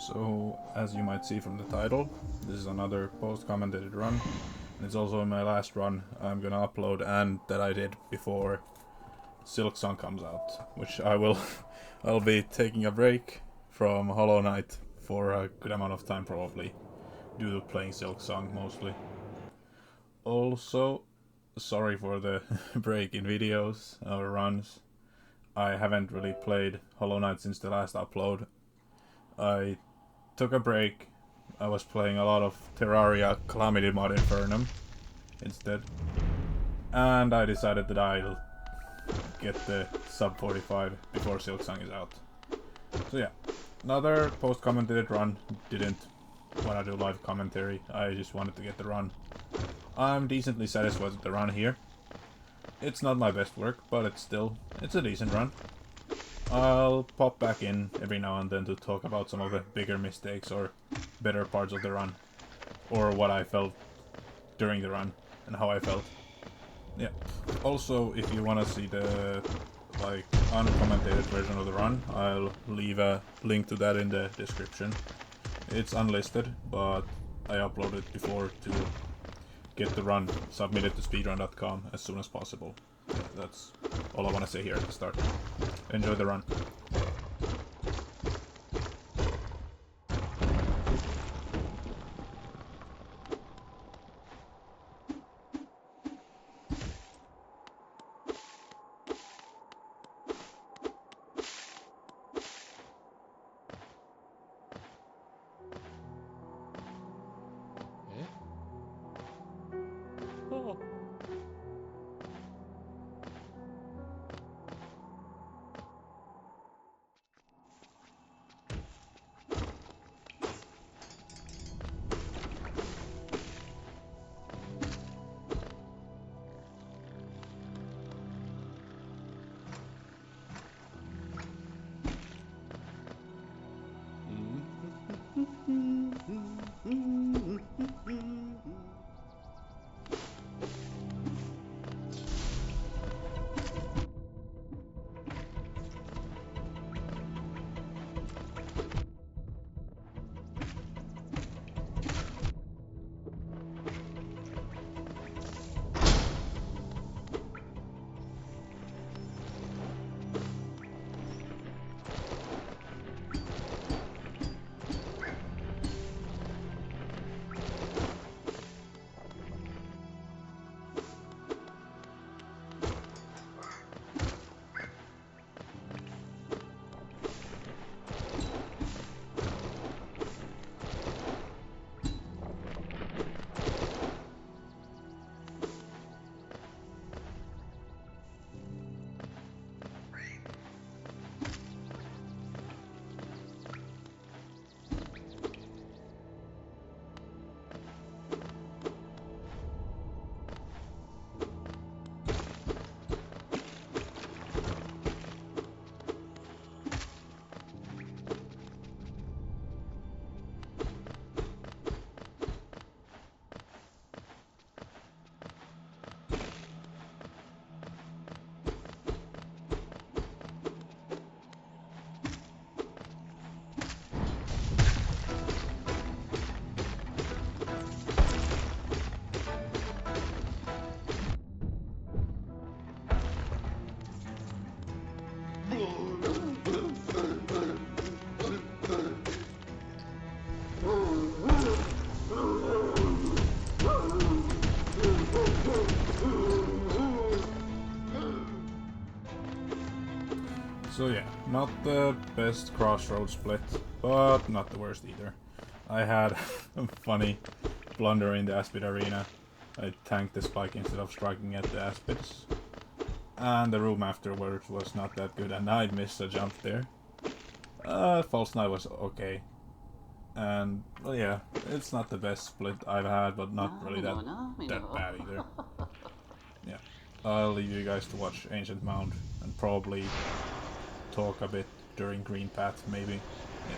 So, as you might see from the title, this is another post-commentated run, and it's also my last run I'm gonna upload and that I did before Silksong comes out, which I'll be taking a break from Hollow Knight for a good amount of time probably, due to playing Silksong mostly. Also, sorry for the break in videos or runs. I haven't really played Hollow Knight since the last upload. I took a break. I was playing a lot of Terraria Calamity Mod Infernum instead. And I decided that I'll get the sub 45 before Silksong is out. So yeah, another post-commentated run. Didn't want to do live commentary, I just wanted to get the run. I'm decently satisfied with the run here. It's not my best work, but it's a decent run. I'll pop back in every now and then to talk about some of the bigger mistakes or better parts of the run. Or what I felt during the run and how I felt. Yeah. Also, if you want to see the uncommented version of the run, I'll leave a link to that in the description. It's unlisted, but I uploaded before to get the run submitted to speedrun.com as soon as possible. That's all I want to say here at the start. Enjoy the run. Oh. So yeah, not the best crossroads split, but not the worst either. I had a funny blunder in the Aspid arena. I tanked the spike instead of striking at the Aspids. And the room afterwards was not that good, and I missed a jump there. False Knight was okay. And, well yeah, it's not the best split I've had, but not really that bad either. Yeah, I'll leave you guys to watch Ancient Mound, and probably talk a bit during Green Path, maybe. Yeah.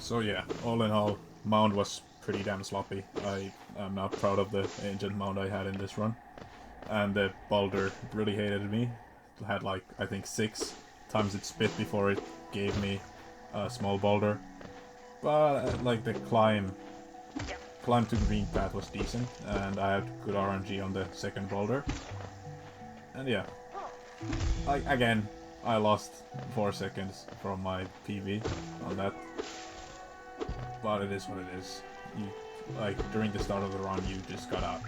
So yeah, all in all, mount was pretty damn sloppy. I am not proud of the ancient mount I had in this run. And the boulder really hated me. It had like, I think 6 times it spit before it gave me a small boulder. But like the climb to green path was decent, and I had good RNG on the second boulder. And yeah, I lost 4 seconds from my PV on that. But it is what it is. You, like, during the start of the run, you just gotta,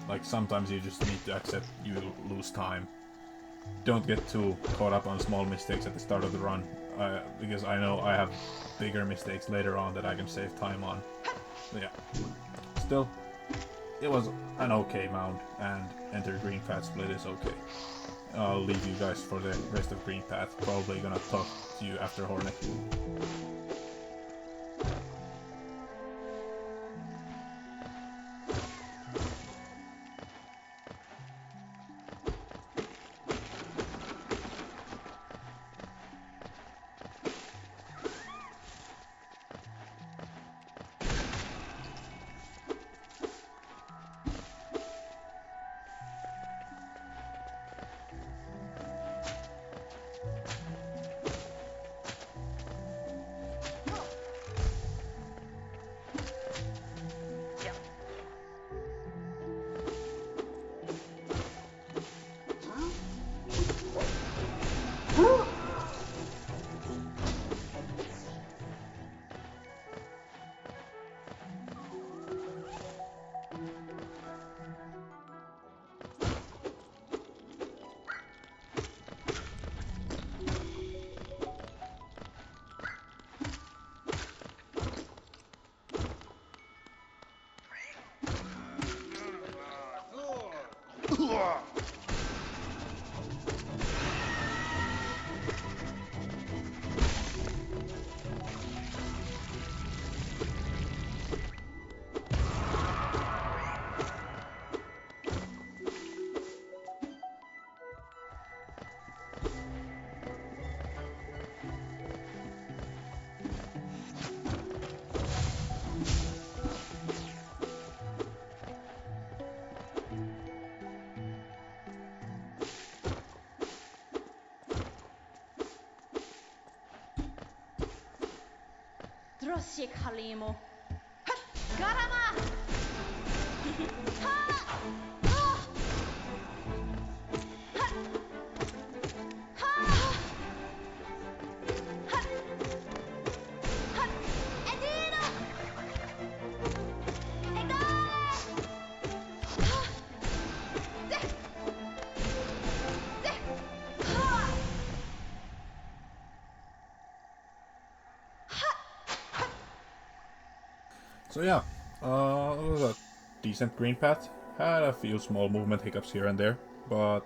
like, sometimes you just need to accept you lose time. Don't get too caught up on small mistakes at the start of the run, because I know I have bigger mistakes later on that I can save time on. But yeah, still, it was an okay mount, and enter green path split is okay. I'll leave you guys for the rest of green path. Probably gonna talk to you after Hornet. Drosjek Halimo. Garama! So yeah, it was a decent green path. Had a few small movement hiccups here and there, but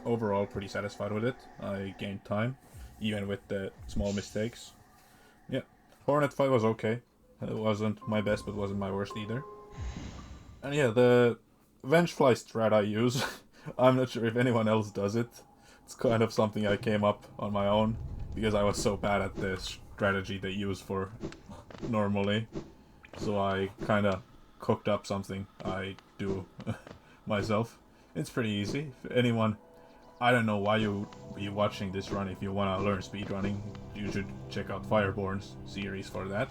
overall pretty satisfied with it. I gained time, even with the small mistakes. Yeah, Hornet fight was okay. It wasn't my best, but wasn't my worst either. And yeah, the Vengefly strat I use, I'm not sure if anyone else does it. It's kind of something I came up on my own, because I was so bad at the strategy they use for normally. So I kind of cooked up something I do myself. It's pretty easy. If anyone, I don't know why you be watching this run. If you want to learn speedrunning, you should check out Fireborn's series for that.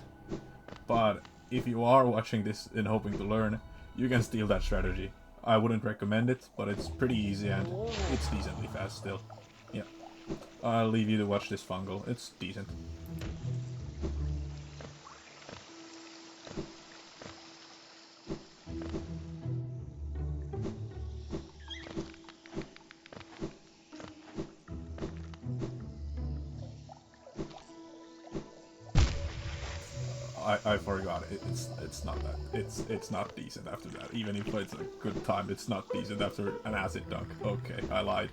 But if you are watching this and hoping to learn, you can steal that strategy. I wouldn't recommend it, but it's pretty easy and it's decently fast still. Yeah. I'll leave you to watch this fungal. It's decent. I forgot it. It's not that. It's not decent after that. Even if it's a good time, it's not decent after an acid dunk. Okay, I lied.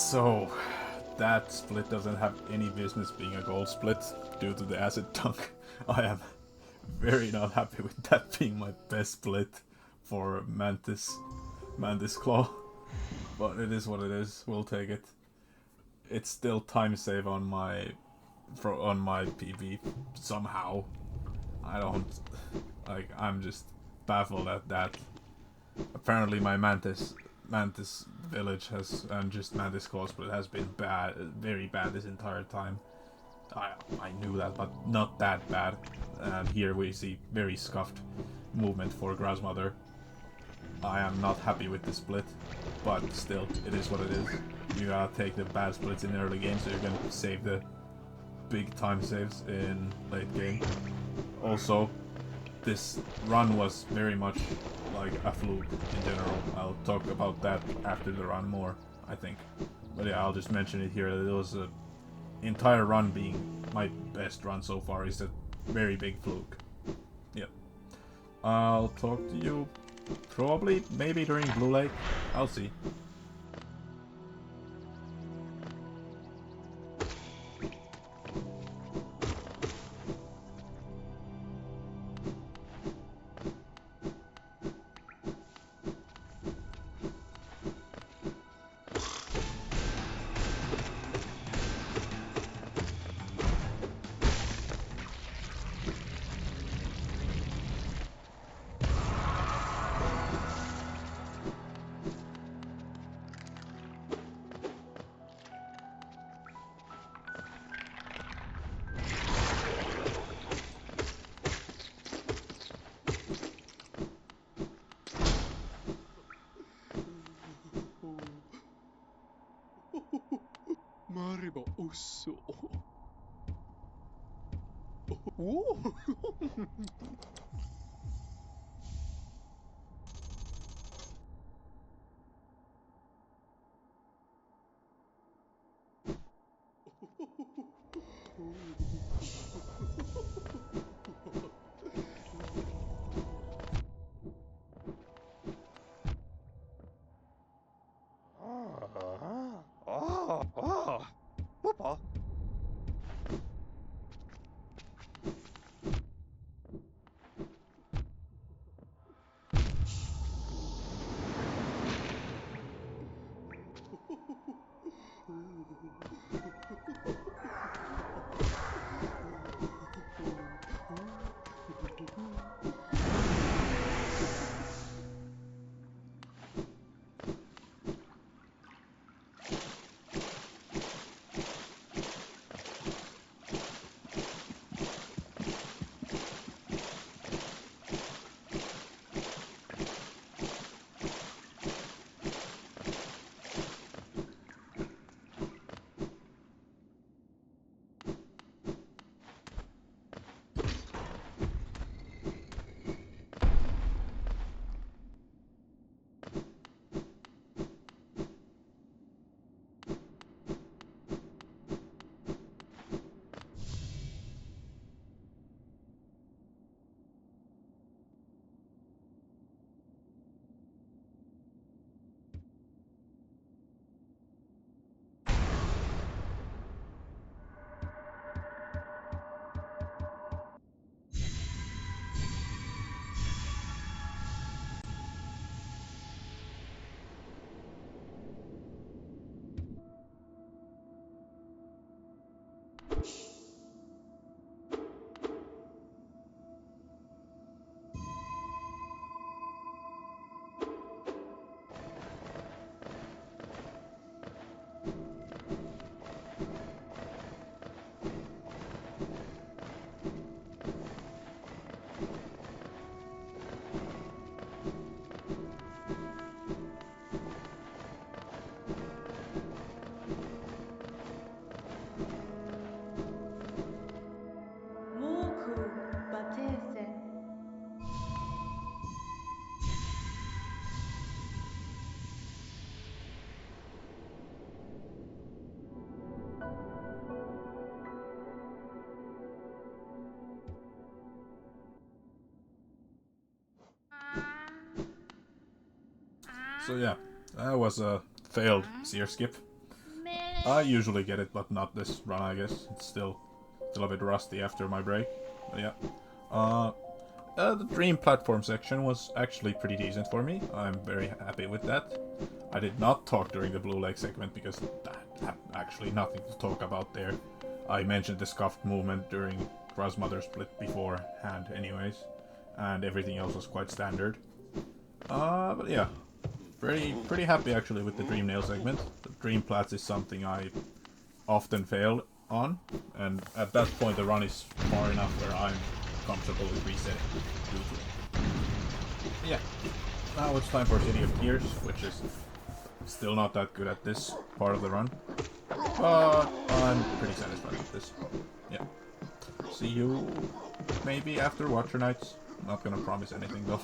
So, that split doesn't have any business being a gold split due to the acid dunk. I am very not happy with that being my best split for Mantis Claw. But it is what it is, we'll take it. It's still time save on my PB somehow. I don't like, I'm just baffled at that. Apparently my Mantis village has, and just Mantis Claw split has been bad, very bad this entire time. I knew that, but not that bad. And here we see very scuffed movement for Grasmother. I am not happy with the split, but still, it is what it is. You gotta take the bad splits in early game so you can save the big time saves in late game. Also, this run was very much like a fluke in general. I'll talk about that after the run more, I think. But yeah, I'll just mention it here that it was a entire run being my best run so far is a very big fluke. Yep. I'll talk to you probably, maybe during Blue Lake. I'll see. Maribo usso. Oh. Papa. So yeah, that was a failed seer skip. I usually get it, but not this run, I guess. It's still a bit rusty after my break. But yeah. The dream platform section was actually pretty decent for me. I'm very happy with that. I did not talk during the blue leg segment because I had actually nothing to talk about there. I mentioned the scuffed movement during Crossmother Split beforehand anyways, and everything else was quite standard. But yeah, pretty happy actually with the Dream Nail segment. The Dream Plats is something I often fail on, and at that point the run is far enough where I'm comfortable with resetting due to it. Yeah, now it's time for City of Tears, which is still not that good at this part of the run, but I'm pretty satisfied with this. Yeah. See you maybe after Watcher Nights. Not gonna promise anything though.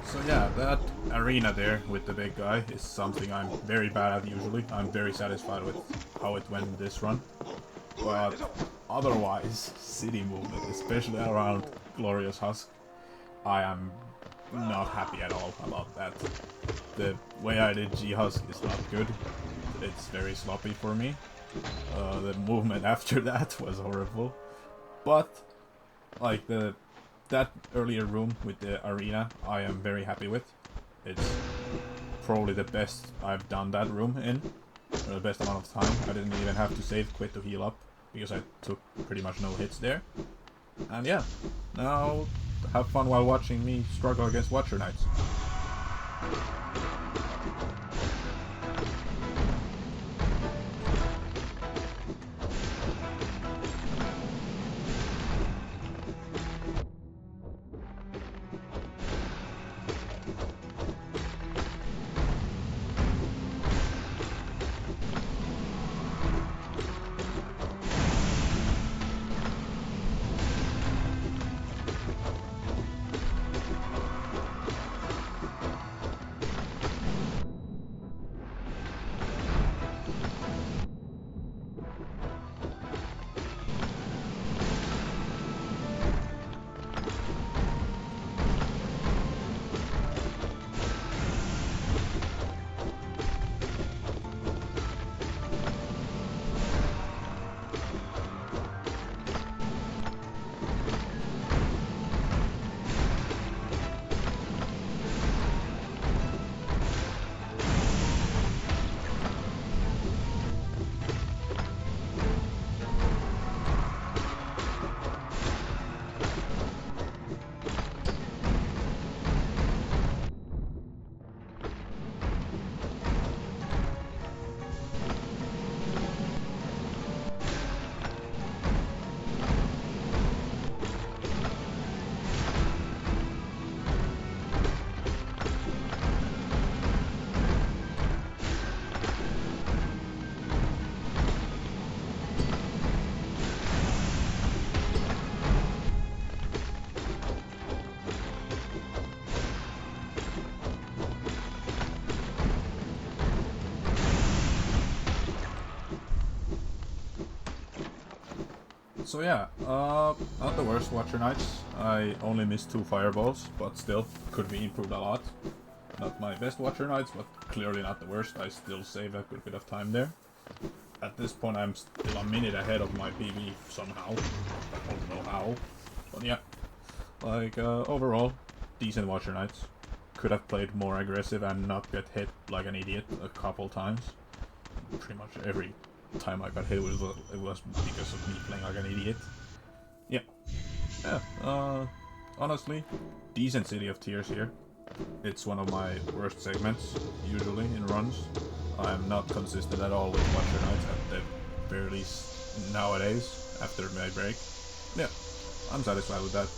So yeah, that arena there with the big guy is something I'm very bad at usually. I'm very satisfied with how it went this run. But otherwise, city movement, especially around Glorious Husk, I am not happy at all about that. The way I did G-Husk is not good. It's very sloppy for me. The movement after that was horrible. But, like, that earlier room with the arena, I am very happy with. It's probably the best I've done that room in. The best amount of time. I didn't even have to save quit to heal up, because I took pretty much no hits there. And yeah, now have fun while watching me struggle against Watcher Knights. So yeah, not the worst Watcher Nights. I only missed 2 fireballs, but still could be improved a lot. Not my best Watcher Nights, but clearly not the worst. I still saved a good bit of time there. At this point, I'm still a minute ahead of my PB somehow. I don't know how, but yeah. Like overall, decent Watcher Nights. Could have played more aggressive and not get hit like an idiot a couple times. Pretty much every time I got hit it was because of me playing like an idiot. Yeah. Yeah, honestly, decent City of Tears here. It's one of my worst segments, usually, in runs. I'm not consistent at all with Watcher Nights, at the very least nowadays, after my break. Yeah, I'm satisfied with that.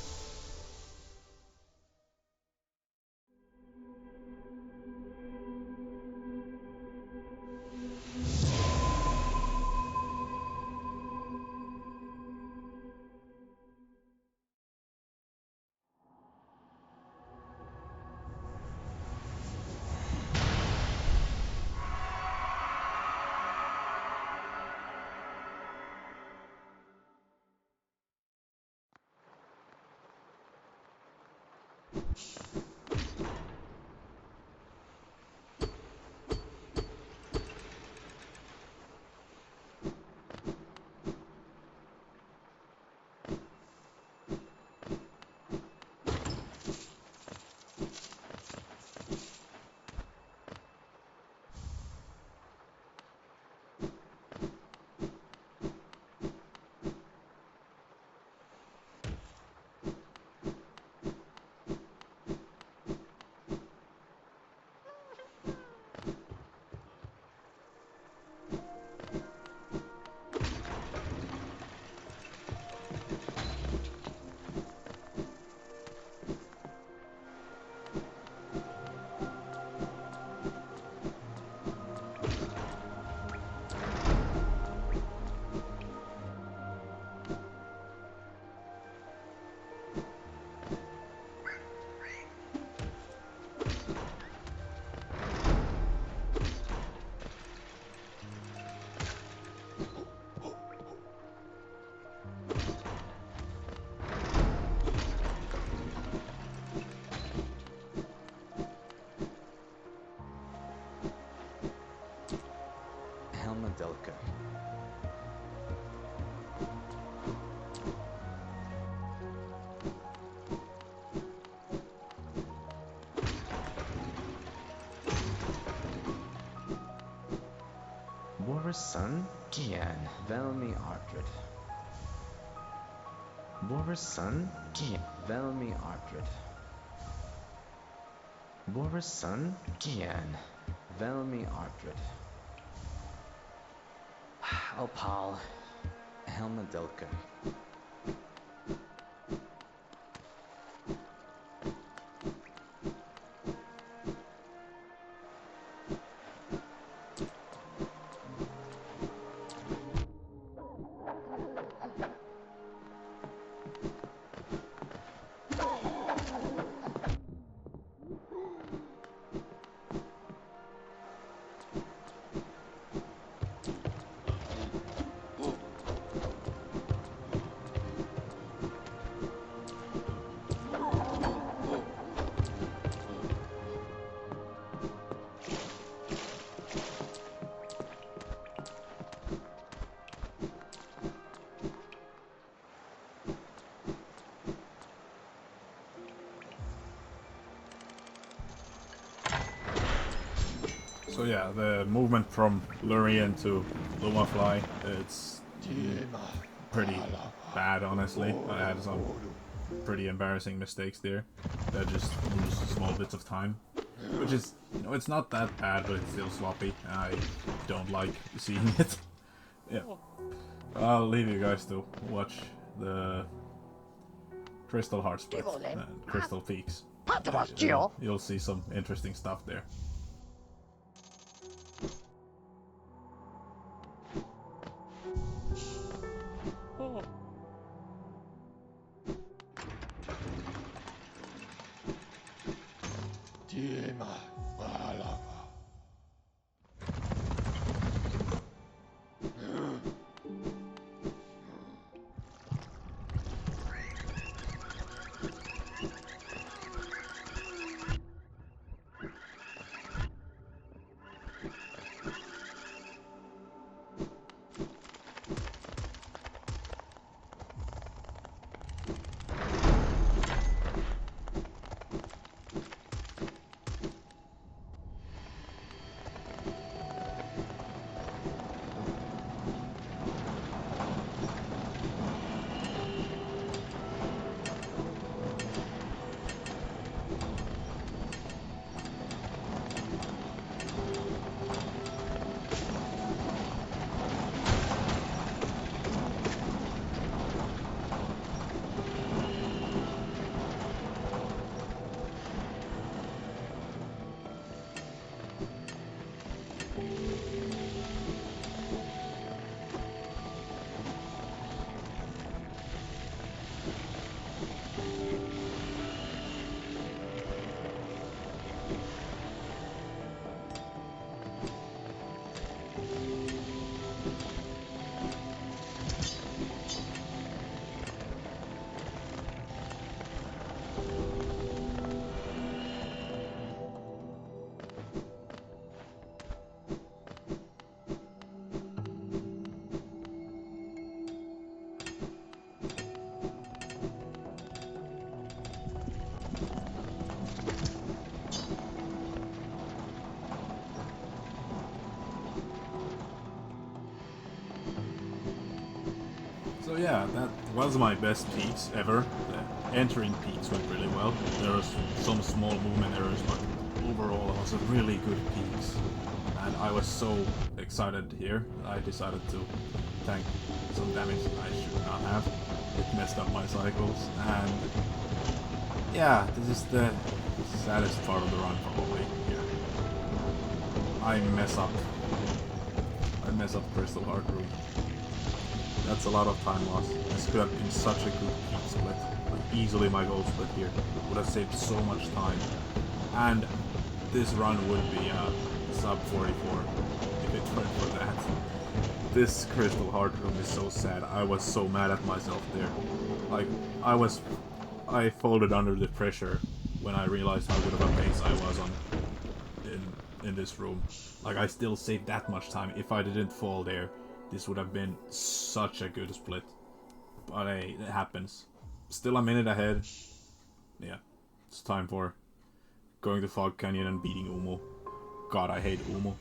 Delca. Boris son, Gian, Velmi Artred. Boris son, Gian, Velmi Artred. Boris son, Gian, Velmi Artred. Alpal, Helma Delca. So yeah, the movement from Lurien to Lumafly, it's pretty bad, honestly. I had some pretty embarrassing mistakes there that just lose small bits of time. Which is, you know, it's not that bad, but it's still sloppy. I don't like seeing it. Yeah. I'll leave you guys to watch the Crystal Heart Split and Crystal Peaks. You'll see some interesting stuff there. was my best peaks ever. The entering peaks went really well. There was some small movement errors, but overall it was a really good peaks. And I was so excited here, I decided to tank some damage I should not have. It messed up my cycles, and yeah, this is the saddest part of the run probably. Yeah. I mess up Crystal Heart Room. That's a lot of time lost. This could have been such a good peak split. Like, easily my goal split here. Would have saved so much time. And this run would be sub 44 if it weren't for that. This Crystal Heart Room is so sad. I was so mad at myself there. Like, I folded under the pressure when I realized how good of a pace I was on in this room. Like, I still saved that much time. If I didn't fall there, this would have been such a good split. But hey, it happens. Still a minute ahead. Yeah, it's time for going to Fog Canyon and beating Umo. God, I hate Umo.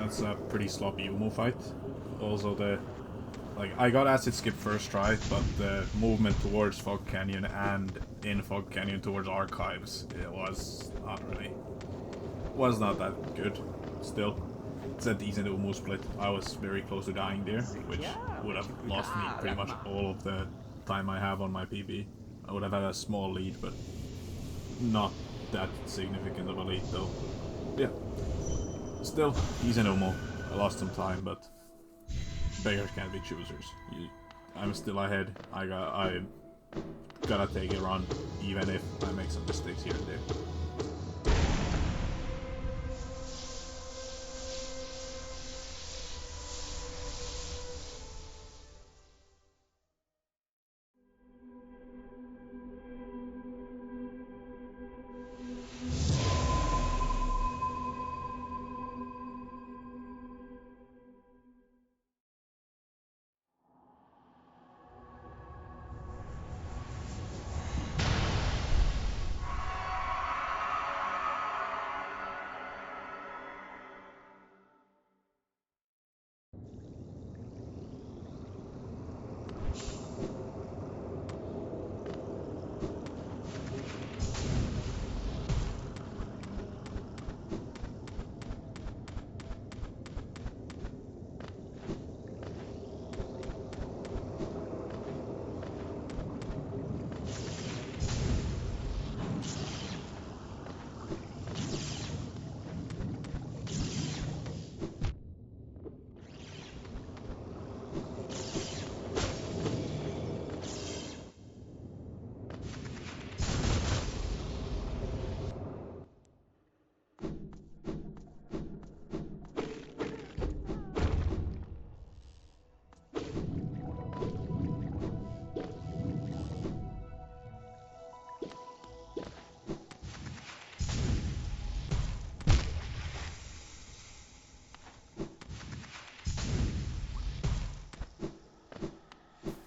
That's a pretty sloppy Umo fight. Also I got acid skip first try, but the movement towards Fog Canyon and in Fog Canyon towards Archives, it was not that good. Still, it's a decent Umo split. I was very close to dying there, which would have lost me pretty much all of the time I have on my PB. I would have had a small lead, but not that significant of a lead though. Yeah. Still, he's an Umo. I lost some time, but beggars can't be choosers. I'm still ahead. I gotta take a run, even if I make some mistakes here and there.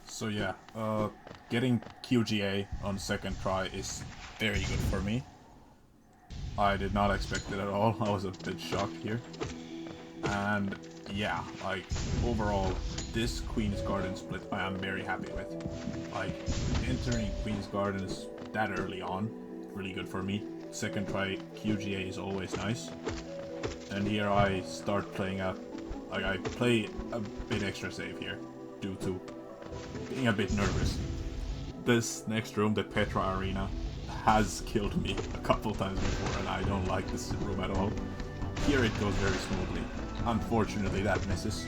So yeah, getting QGA on second try is very good for me. I did not expect it at all. I was a bit shocked here. And yeah, overall, this Queen's Garden split I am very happy with. Entering Queen's Gardens that early on, really good for me. Second try QGA is always nice. And here I start playing I play a bit extra safe here, due to being a bit nervous. This next room, the Petra Arena, has killed me a couple times before, and I don't like this room at all. Here it goes very smoothly. Unfortunately, that misses.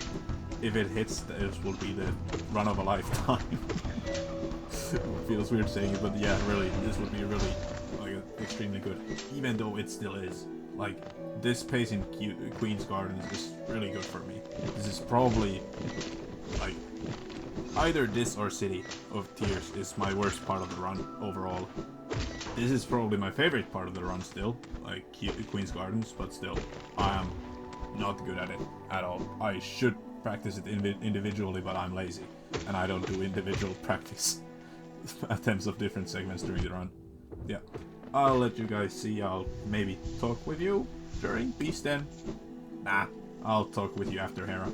If it hits, this will be the run of a lifetime. It feels weird saying it, but yeah, really, this would be really extremely good. Even though it still is. This pace in Queen's Gardens is really good for me. This is probably either this or City of Tears is my worst part of the run overall. This is probably my favorite part of the run still, Queen's Gardens, but still, I am not good at it at all. I should practice it individually, but I'm lazy, and I don't do individual practice attempts of different segments during the run. Yeah, I'll let you guys see. I'll maybe talk with you during Beast Den. Nah, I'll talk with you after Hera.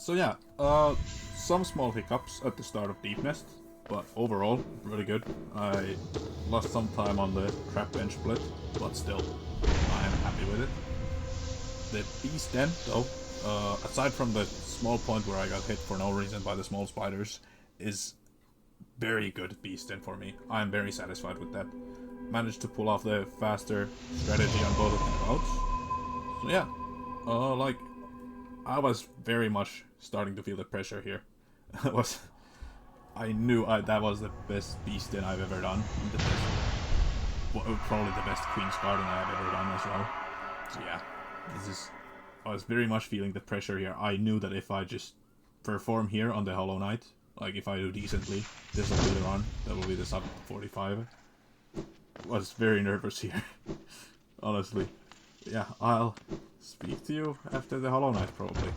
So yeah, some small hiccups at the start of Deep Nest, but overall, really good. I lost some time on the trap bench split, but still, I am happy with it. The Beast Den, though, aside from the small point where I got hit for no reason by the small spiders, is very good Beast Den for me. I am very satisfied with that. Managed to pull off the faster strategy on both of the routes. So yeah, like, I was very much starting to feel the pressure here. I knew that was the best Beast Den I've ever done. The best, probably the best Queen's Garden I have ever done as well. So yeah, I was very much feeling the pressure here. I knew that if I just perform here on the Hollow Knight, like if I do decently, this will be the run. That will be the sub 45. I was very nervous here, honestly. Yeah, I'll speak to you after the Hollow Knight probably.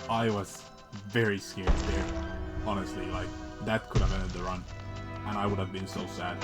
I was very scared there. Honestly, like, that could have ended the run. And I would have been so sad.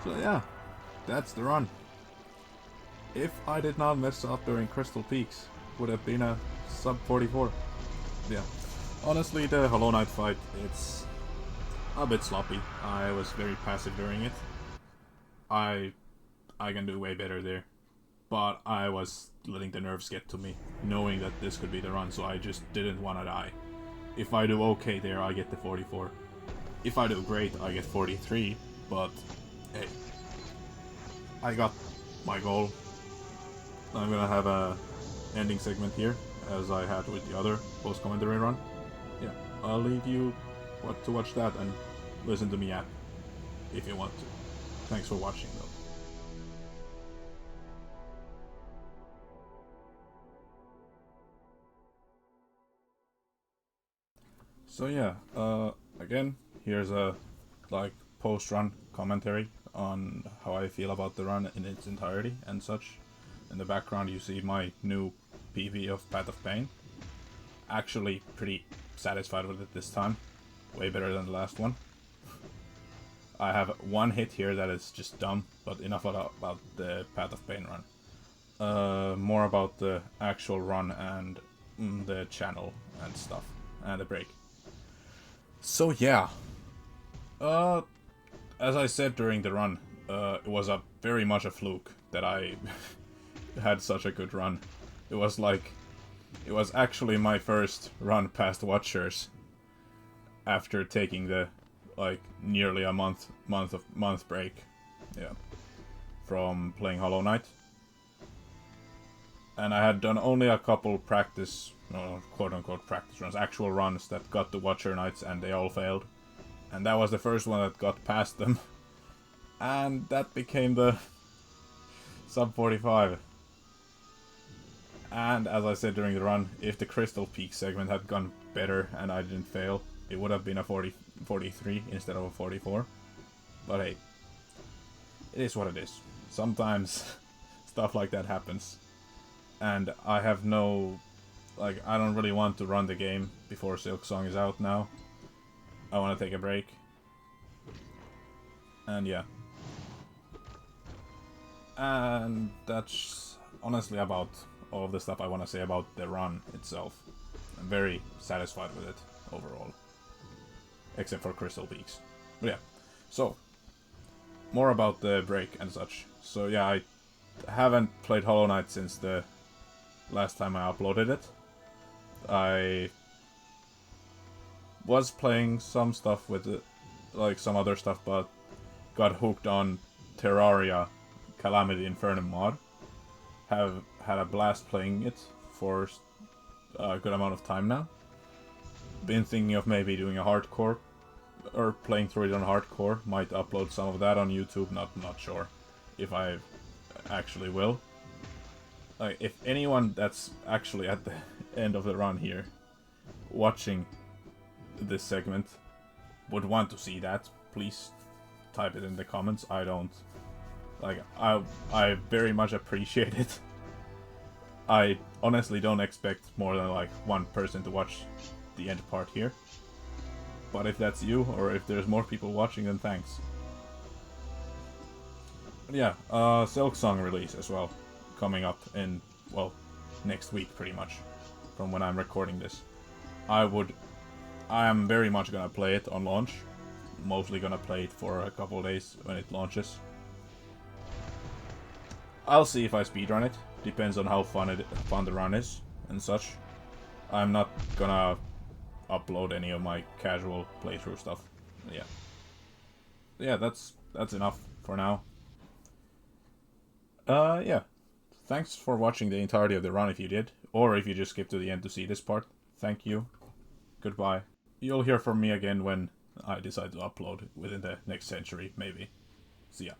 So yeah, that's the run. If I did not mess up during Crystal Peaks, would have been a sub 44. Yeah. Honestly, the Hollow Knight fight, it's a bit sloppy. I was very passive during it. I can do way better there. But I was letting the nerves get to me, knowing that this could be the run, so I just didn't want to die. If I do okay there, I get the 44. If I do great, I get 43, but hey, I got my goal. I'm gonna have a ending segment here, as I had with the other post-commentary run. Yeah, I'll leave you to watch that and listen to me yap, if you want to. Thanks for watching though. So yeah, again, here's a post-run commentary on how I feel about the run in its entirety and such. In the background you see my new PV of Path of Pain. Actually pretty satisfied with it this time. Way better than the last one. I have one hit here that is just dumb, but enough about the Path of Pain run. More about the actual run and the channel and stuff, and the break. So yeah, as I said during the run, it was very much a fluke that I had such a good run. It was actually my first run past Watchers after taking the nearly a month break, yeah, from playing Hollow Knight. And I had done only a couple quote-unquote practice runs, actual runs that got to Watcher Knights, and they all failed. And that was the first one that got past them. And that became the sub 45. And as I said during the run, if the Crystal Peak segment had gone better and I didn't fail, it would have been a 43 instead of a 44. But hey, it is what it is. Sometimes stuff like that happens. And I have no... I don't really want to run the game before Silksong is out now. I want to take a break. And yeah. And that's honestly about all of the stuff I want to say about the run itself. I'm very satisfied with it overall. Except for Crystal Peaks. But yeah. So, more about the break and such. So yeah, I haven't played Hollow Knight since the last time I uploaded it. I was playing some stuff with it, some other stuff, but got hooked on Terraria Calamity Infernum mod. Have had a blast playing it for a good amount of time now. Been thinking of maybe doing a hardcore, or playing through it on hardcore. Might upload some of that on YouTube, not sure if I actually will. If anyone that's actually at the end of the run here, watching this segment, would want to see that, please type it in the comments. I don't... I very much appreciate it. I honestly don't expect more than one person to watch the end part here. But if that's you, or if there's more people watching, then thanks. But yeah, Silksong release as well, coming up in, well, next week pretty much, from when I'm recording this. I am very much gonna play it on launch. Mostly gonna play it for a couple days when it launches. I'll see if I speedrun it. Depends on how fun the run is and such. I'm not gonna upload any of my casual playthrough stuff. Yeah, that's enough for now. Yeah. Thanks for watching the entirety of the run if you did, or if you just skipped to the end to see this part. Thank you. Goodbye. You'll hear from me again when I decide to upload within the next century, maybe. See ya.